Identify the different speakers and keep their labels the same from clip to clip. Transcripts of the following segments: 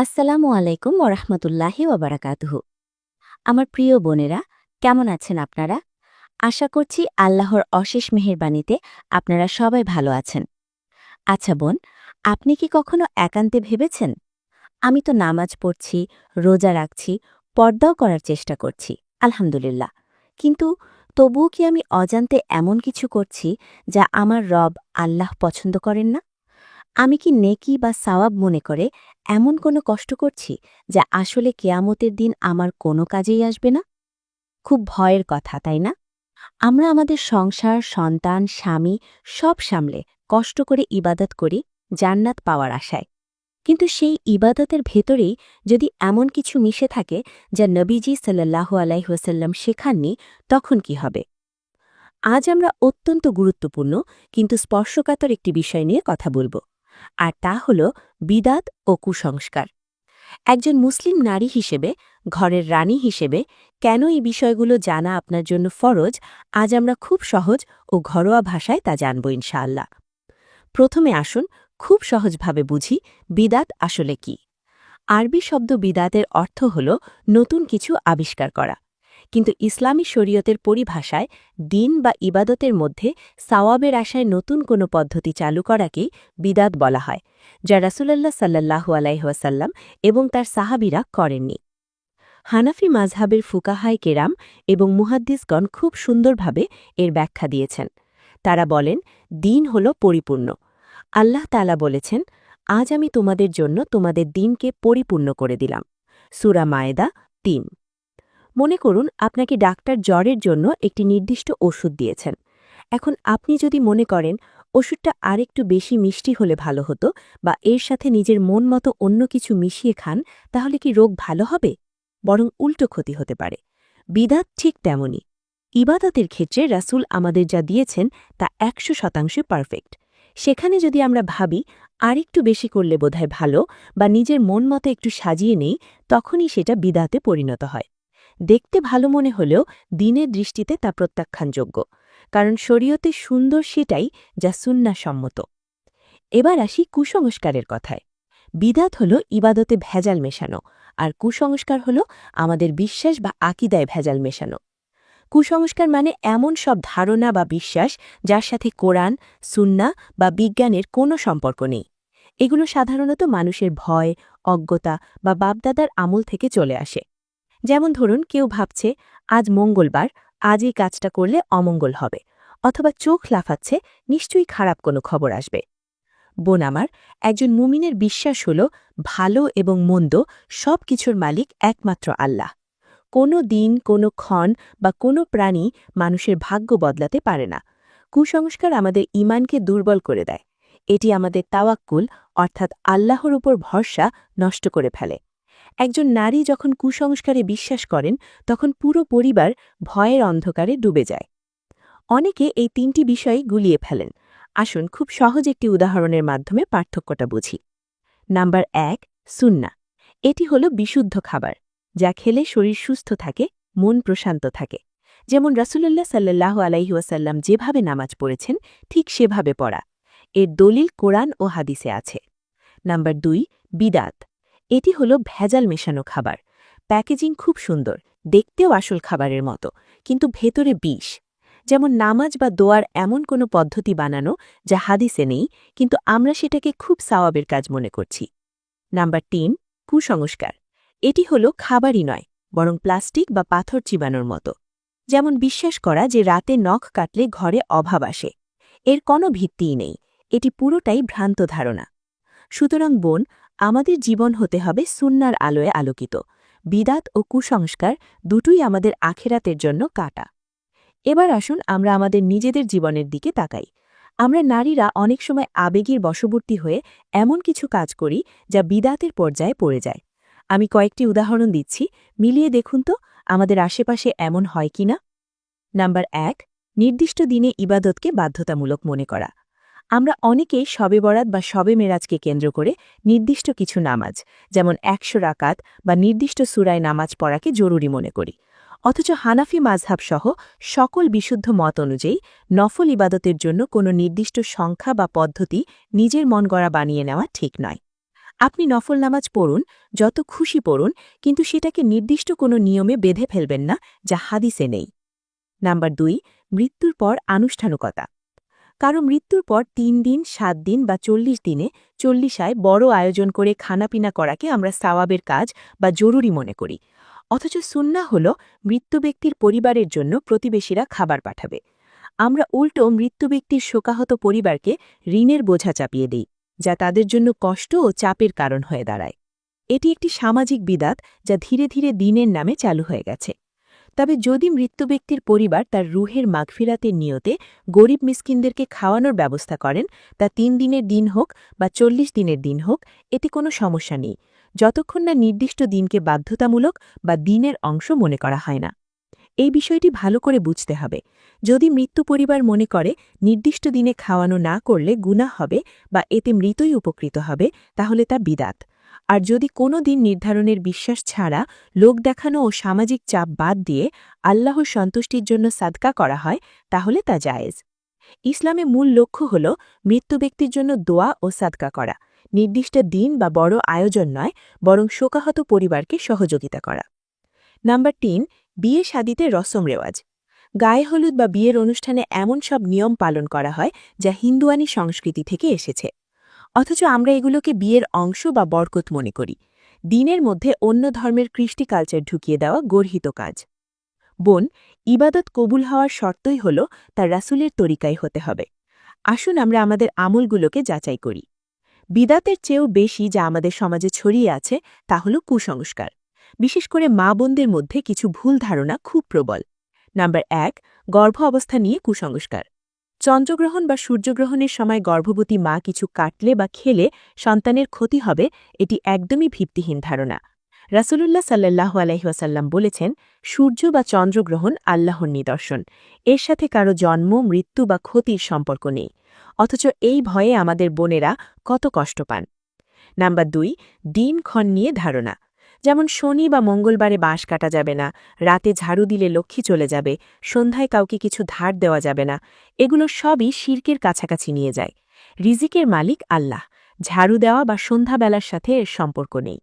Speaker 1: আসসালামু আলাইকুম ওরহমতুল্লাহি ওবারাকাতুহু। আমার প্রিয় বোনেরা, কেমন আছেন আপনারা? আশা করছি আল্লাহর অশেষ মেহেরবানিতে আপনারা সবাই ভালো আছেন। আচ্ছা বোন, আপনি কি কখনো একান্তে ভেবেছেন, আমি তো নামাজ পড়ছি, রোজা রাখছি, পর্দাও করার চেষ্টা করছি, আলহামদুলিল্লাহ, কিন্তু তবুও কি আমি অজান্তে এমন কিছু করছি যা আমার রব আল্লাহ পছন্দ করেন না? আমি কি নেকি বা সাওয়াব মনে করে এমন কোনো কষ্ট করছি যা আসলে কেয়ামতের দিন আমার কোনো কাজেই আসবে না? খুব ভয়ের কথা, তাই না? আমরা আমাদের সংসার, সন্তান, স্বামী সব সামলে কষ্ট করে ইবাদত করি জান্নাত পাওয়ার আশায়। কিন্তু সেই ইবাদতের ভেতরেই যদি এমন কিছু মিশে থাকে যা নবীজি সাল্লাল্লাহু আলাইহি ওয়াসাল্লাম শেখাননি, তখন কি হবে? আজ আমরা অত্যন্ত গুরুত্বপূর্ণ কিন্তু স্পর্শকাতর একটি বিষয় নিয়ে কথা বলব। আর তা হল বিদাত ও কুসংস্কার। একজন মুসলিম নারী হিসেবে, ঘরের রানী হিসেবে কেন এই বিষয়গুলো জানা আপনার জন্য ফরজ, আজ আমরা খুব সহজ ও ঘরোয়া ভাষায় তা জানব ইনশাআল্লাহ। প্রথমে আসুন খুব সহজভাবে বুঝি বিদাত আসলে কি। আরবি শব্দ বিদাতের অর্থ হল নতুন কিছু আবিষ্কার করা। কিন্তু ইসলামী শরীয়তের পরিভাষায় দিন বা ইবাদতের মধ্যে সাওয়াবের আশায় নতুন কোনো পদ্ধতি চালু করাকেই বিদাত বলা হয়, যা রাসূলুল্লাহ সাল্লাল্লাহু আলাইহি ওয়াসাল্লাম এবং তার সাহাবীরা করেননি। হানাফি মাযহাবের ফুকাহায়ে কেরাম এবং মুহাদ্দিসগণ খুব সুন্দরভাবে এর ব্যাখ্যা দিয়েছেন। তারা বলেন, দিন হল পরিপূর্ণ। আল্লাহ তাআলা বলেছেন, আজ আমি তোমাদের জন্য তোমাদের দিনকে পরিপূর্ণ করে দিলাম। সূরা মায়েদা ৩। মনে করুন আপনাকে ডাক্তার জ্বরের জন্য একটি নির্দিষ্ট ওষুধ দিয়েছেন। এখন আপনি যদি মনে করেন ওষুধটা আরেকটু বেশি মিষ্টি হলে ভালো হতো বা এর সাথে নিজের মন মতো অন্য কিছু মিশিয়ে খান, তাহলে কি রোগ ভালো হবে? বরং উল্টো ক্ষতি হতে পারে। বিদাত ঠিক তেমনই। ইবাদতের ক্ষেত্রে রাসূল আমাদের যা দিয়েছেন তা ১০০% পারফেক্ট। সেখানে যদি আমরা ভাবি আরেকটু বেশি করলে বোধহয় ভালো বা নিজের মন মতো একটু সাজিয়ে নেই, তখনই সেটা বিদাতে পরিণত হয়। দেখতে ভালো মনে হলেও দিনের দৃষ্টিতে তা প্রত্যাখ্যানযোগ্য, কারণ শরীয়তে সুন্দর সেটাই যা সুন্নাহসম্মত। এবার আসি কুসংস্কারের কথায়। বিদাত হল ইবাদতে ভেজাল মেশানো, আর কুসংস্কার হল আমাদের বিশ্বাস বা আকীদায় ভেজাল মেশানো। কুসংস্কার মানে এমন সব ধারণা বা বিশ্বাস যার সাথে কোরআন, সুন্নাহ বা বিজ্ঞানের কোনো সম্পর্ক নেই। এগুলো সাধারণত মানুষের ভয়, অজ্ঞতা বা বাপদাদার আমল থেকে চলে আসে। যেমন ধরুন, কেউ ভাবছে আজ মঙ্গলবার, আজ এই কাজটা করলে অমঙ্গল হবে, অথবা চোখ লাফাচ্ছে নিশ্চয়ই খারাপ কোনো খবর আসবে। বোন আমার, একজন মুমিনের বিশ্বাস হল ভালো এবং মন্দ সব কিছুর মালিক একমাত্র আল্লাহ। কোনো দিন, কোনো ক্ষণ বা কোনো প্রাণী মানুষের ভাগ্য বদলাতে পারে না। কুসংস্কার আমাদের ঈমানকে দুর্বল করে দেয়। এটি আমাদের তাওয়াক্কুল অর্থাৎ আল্লাহর উপর ভরসা নষ্ট করে ফেলে। একজন নারী যখন কুসংস্কারে বিশ্বাস করেন, তখন পুরো পরিবার ভয়ের অন্ধকারে ডুবে যায়। অনেকে এই তিনটি বিষয় গুলিয়ে ফেলেন। আসুন খুব সহজ একটি উদাহরণের মাধ্যমে পার্থক্যটা বুঝি। নাম্বার ১, সুন্নাহ। এটি হল বিশুদ্ধ খাবার, যা খেলে শরীর সুস্থ থাকে, মন প্রশান্ত থাকে। যেমন রাসূলুল্লাহ সাল্লাল্লাহু আলাইহি ওয়াসাল্লাম যেভাবে নামাজ পড়েছেন ঠিক সেভাবে পড়া। এর দলিল কোরআন ও হাদিসে আছে। নাম্বার ২, বিদাত। এটি হল ভেজাল মেশানো খাবার। প্যাকেজিং খুব সুন্দর, দেখতেও আসল খাবারের মতো, কিন্তু ভেতরে বিষ। যেমন নামাজ বা দোয়ার এমন কোনো পদ্ধতি বানানো যা হাদিসে নেই, কিন্তু আমরা সেটাকে খুব সাওয়াবের কাজ মনে করছি। নাম্বার ৩, কুসংস্কার। এটি হল খাবারই নয়, বরং প্লাস্টিক বা পাথর চিবানোর মতো। যেমন বিশ্বাস করা যে রাতে নখ কাটলে ঘরে অভাব আসে। এর কোনো ভিত্তিই নেই, এটি পুরোটাই ভ্রান্ত ধারণা। সুতরাং বোন, আমাদের জীবন হতে হবে সুন্নাহর আলোয় আলোকিত। বিদাত ও কুসংস্কার দুটোই আমাদের আখেরাতের জন্য কাঁটা। এবার আসুন আমরা আমাদের নিজেদের জীবনের দিকে তাকাই। আমরা নারীরা অনেক সময় আবেগের বশবর্তী হয়ে এমন কিছু কাজ করি যা বিদাতের পর্যায়ে পড়ে যায়। আমি কয়েকটি উদাহরণ দিচ্ছি, মিলিয়ে দেখুন তো আমাদের আশেপাশে এমন হয় কিনা। নাম্বার ১, নির্দিষ্ট দিনে ইবাদতকে বাধ্যতামূলক মনে করা। আমরা অনেকেই শবে বরাত বা শবে মেরাজকে কেন্দ্র করে নির্দিষ্ট কিছু নামাজ, যেমন ১০০ রাকাত বা নির্দিষ্ট সূরায় নামাজ পড়াকে জরুরি মনে করি। অথচ হানাফি মাযহাব সহ সকল বিশুদ্ধ মত অনুযায়ী নফল ইবাদতের জন্য কোনো নির্দিষ্ট সংখ্যা বা পদ্ধতি নিজের মন গড়া বানিয়ে নেওয়া ঠিক নয়।
Speaker 2: আপনি নফল নামাজ পড়ুন, যত খুশি পড়ুন, কিন্তু সেটাকে নির্দিষ্ট কোনো নিয়মে বেঁধে ফেলবেন না, যা হাদিসে নেই। নাম্বার 2, মৃত্যুর পর আনুষ্ঠানিকতা। কারো মৃত্যুর পর 3 দিন, 7 দিন বা 40 দিনে 40আয় বড় আয়োজন করে খানাপিনা করাকে আমরা সাওয়াবের কাজ বা জরুরি মনে করি। অথচ সুন্নাহ হল মৃত্যু ব্যক্তির পরিবারের জন্য প্রতিবেশীরা খাবার পাঠাবে। আমরা উল্টো মৃত্যু ব্যক্তির শোকাহত পরিবারকে ঋণের বোঝা চাপিয়ে দিই, যা তাদের জন্য কষ্ট ও চাপের কারণ হয়ে দাঁড়ায়। এটি একটি সামাজিক বিদাত যা ধীরে ধীরে দিনের নামে চালু হয়ে গেছে। তবে যদি মৃত্যু ব্যক্তির পরিবার তার রুহের মাগফিরাতের নিয়তে গরিব মিসকিনদেরকে খাওয়ানোর ব্যবস্থা করেন, তা 3 দিনের দিন হোক বা 40 দিনের দিন হোক, এতে কোনো সমস্যা নেই, যতক্ষণ না নির্দিষ্ট দিনকে বাধ্যতামূলক বা দিনের অংশ মনে করা হয় না। এই বিষয়টি ভালো করে বুঝতে হবে। যদি মৃত্যু পরিবার মনে করে নির্দিষ্ট দিনে খাওয়ানো না করলে গুনাহ হবে বা এতে মৃতই উপকৃত হবে, তাহলে তা বিদাত। আর যদি কোনো দিন নির্ধারণের বিশ্বাস ছাড়া লোক দেখানো ও সামাজিক চাপ বাদ দিয়ে আল্লাহর সন্তুষ্টির জন্য সাদকা করা হয়, তাহলে তা জায়েজ। ইসলামে মূল লক্ষ্য হল মৃত্যু ব্যক্তির জন্য দোয়া ও সাদকা করা, নির্দিষ্ট দিন বা বড় আয়োজন নয়, বরং শোকাহত পরিবারকে সহযোগিতা করা। নাম্বার 3, বিয়ে শাদিতে রসম রেওয়াজ। গায়ে হলুদ বা বিয়ের অনুষ্ঠানে এমন সব নিয়ম পালন করা হয় যা হিন্দুয়ানি সংস্কৃতি থেকে এসেছে। অথচ আমরা এগুলোকে বিয়ের অংশ বা বরকত মনে করি। দিনের মধ্যে অন্য ধর্মের কৃষ্টি কালচার ঢুকিয়ে দেওয়া গর্হিত কাজ। বোন, ইবাদত কবুল হওয়ার শর্তই হল তার রাসূলের তরিকায় হতে হবে। আসুন আমরা আমাদের আমলগুলোকে যাচাই করি। বিদাতের চেয়েও বেশি যা আমাদের সমাজে ছড়িয়ে আছে তা হল কুসংস্কার। বিশেষ করে মা বোনদের মধ্যে কিছু ভুল ধারণা খুব প্রবল। নাম্বার 1, গর্ভ অবস্থা নিয়ে কুসংস্কার। চন্দ্রগ্রহণ বা সূর্যগ্রহণের সময় গর্ভবতী মা কিছু কাটলে বা খেলে সন্তানের ক্ষতি হবে, এটি একদমই ভিত্তিহীন ধারণা। রাসূলুল্লাহ সাল্লাল্লাহু আলাইহি ওয়াসাল্লাম বলেছেন, সূর্য বা চন্দ্রগ্রহণ আল্লাহর নিদর্শন, এর সাথে কারো জন্ম, মৃত্যু বা ক্ষতির সম্পর্ক নেই। অথচ এই ভয়ে আমাদের বোনেরা কত কষ্ট পান। নাম্বার 2, দিনক্ষণ নিয়ে ধারণা। যেমন শনি বা মঙ্গলবারে বাঁশ কাটা যাবে না, রাতে ঝাড়ু দিলে লক্ষ্মী চলে যাবে, সন্ধ্যায় কাউকে কিছু ধার দেওয়া যাবে না, এগুলো সবই শিরকের কাছাকাছি নিয়ে যায়। রিজিকের মালিক আল্লাহ, ঝাড়ু দেওয়া বা সন্ধ্যাবেলার সাথে এর সম্পর্ক নেই।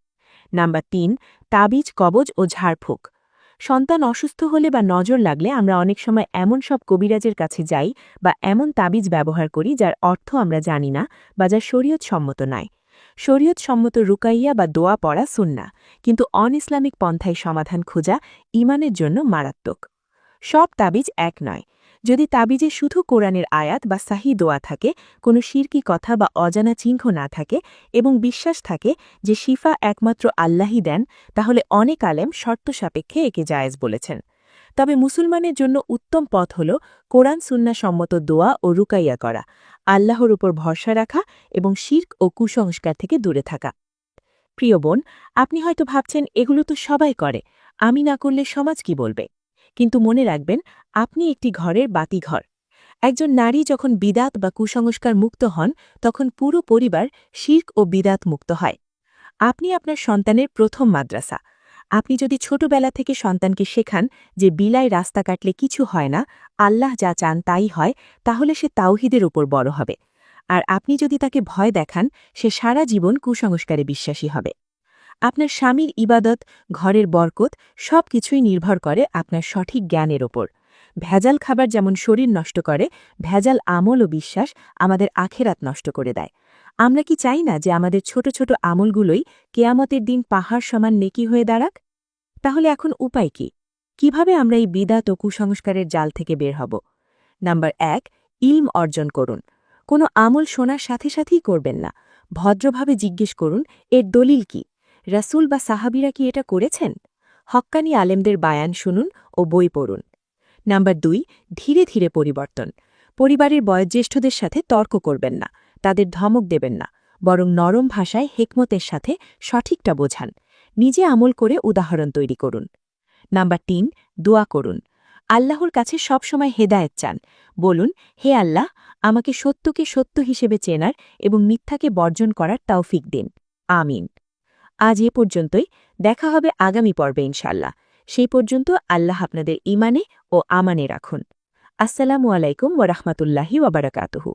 Speaker 2: নাম্বার 3, তাবিজ, কবজ ও ঝাড়ফুঁক। সন্তান অসুস্থ হলে বা নজর লাগলে আমরা অনেক সময় এমন সব কবিরাজের কাছে যাই বা এমন তাবিজ ব্যবহার করি যার অর্থ আমরা জানি না বা যা শরীয়ত সম্মত নয়। শরীয়ত সম্মত রুকাইয়া বা দোয়া পড়া সুন্নাহ, কিন্তু অন-ইসলামিক পন্থায় সমাধান খোঁজা ঈমানের জন্য মারাত্মক। সব তাবিজ এক নয়। যদি তাবিজে শুধু কোরআনের আয়াত বা সাহি দোয়া থাকে, কোনো শিরকি কথা বা অজানা চিহ্ন না থাকে এবং বিশ্বাস থাকে যে শিফা একমাত্র আল্লাহই দেন, তাহলে অনেক আলেম শর্ত সাপেক্ষে একে জায়েজ বলেছেন। তবে মুসলমানের জন্য উত্তম পথ হল কোরআন সুন্নাহ সম্মত দোয়া ও রুকাইয়া করা, আল্লাহর উপর ভরসা রাখা এবং শিরক ও কুসংস্কার থেকে দূরে থাকা। প্রিয় বোন, আপনি হয়তো ভাবছেন এগুলো তো সবাই করে, আমি না করলে সমাজ কি বলবে? কিন্তু মনে রাখবেন, আপনি একটি ঘরের বাতিঘর। একজন নারী যখন বিদাত বা কুসংস্কার মুক্ত হন, তখন পুরো পরিবার শিরক ও বিদাত মুক্ত হয়। আপনি আপনার সন্তানের প্রথম মাদ্রাসা। আপনি যদি ছোটবেলা থেকে সন্তানকে শেখান যে বিলাই রাস্তা কাটলে কিছু হয় না, আল্লাহ যা চান তাই হয়, তাহলে সে তাওহীদের উপর বড় হবে। আর আপনি যদি তাকে ভয় দেখান, সে সারা জীবন কুসংস্কারে বিশ্বাসী হবে। আপনার স্বামীর ইবাদত, ঘরের বরকত সবকিছুই নির্ভর করে আপনার সঠিক জ্ঞানের ওপর। ভেজাল খাবার যেমন শরীর নষ্ট করে, ভেজাল আমল ও বিশ্বাস আমাদের আখেরাত নষ্ট করে দেয়। আমরা কি চাই না যে আমাদের ছোট ছোট আমলগুলোই কেয়ামতের দিন পাহাড় সমান নেকি হয়ে দাঁড়াক? তাহলে এখন উপায় কি? কিভাবে আমরা এই বিদাত ও কুসংস্কারের জাল থেকে বের হব? নাম্বার 1, ইলম অর্জন করুন। কোনো আমল শোনার সাথে সাথেই করবেন না। ভদ্রভাবে জিজ্ঞেস করুন, এর দলিল কি? রাসূল বা সাহাবীরা কি এটা করেছেন? হক্কানি আলেমদের বায়ান শুনুন ও বই পড়ুন। নাম্বার 2, ধীরে ধীরে পরিবর্তন। পরিবারের বয়োজ্যেষ্ঠদের সাথে তর্ক করবেন না, তাদের ধমক দেবেন না, বরং নরম ভাষায় হেকমতের সাথে সঠিকটা বোঝান। নিজে আমল করে উদাহরণ তৈরি করুন। নাম্বার 3, দোয়া করুন। আল্লাহর কাছে সবসময় হেদায়েত চান। বলুন, হে আল্লাহ, আমাকে সত্যকে সত্য হিসেবে চেনার এবং মিথ্যাকে বর্জন করার তৌফিক দিন। আমিন। আজ এ পর্যন্তই। দেখা হবে আগামী পর্বে ইনশাআল্লাহ। সেই পর্যন্ত আল্লাহ আপনাদের ঈমানে ও আমানে রাখুন। আসসালামু আলাইকুম ওয়া রাহমাতুল্লাহি ওয়া বারাকাতুহু।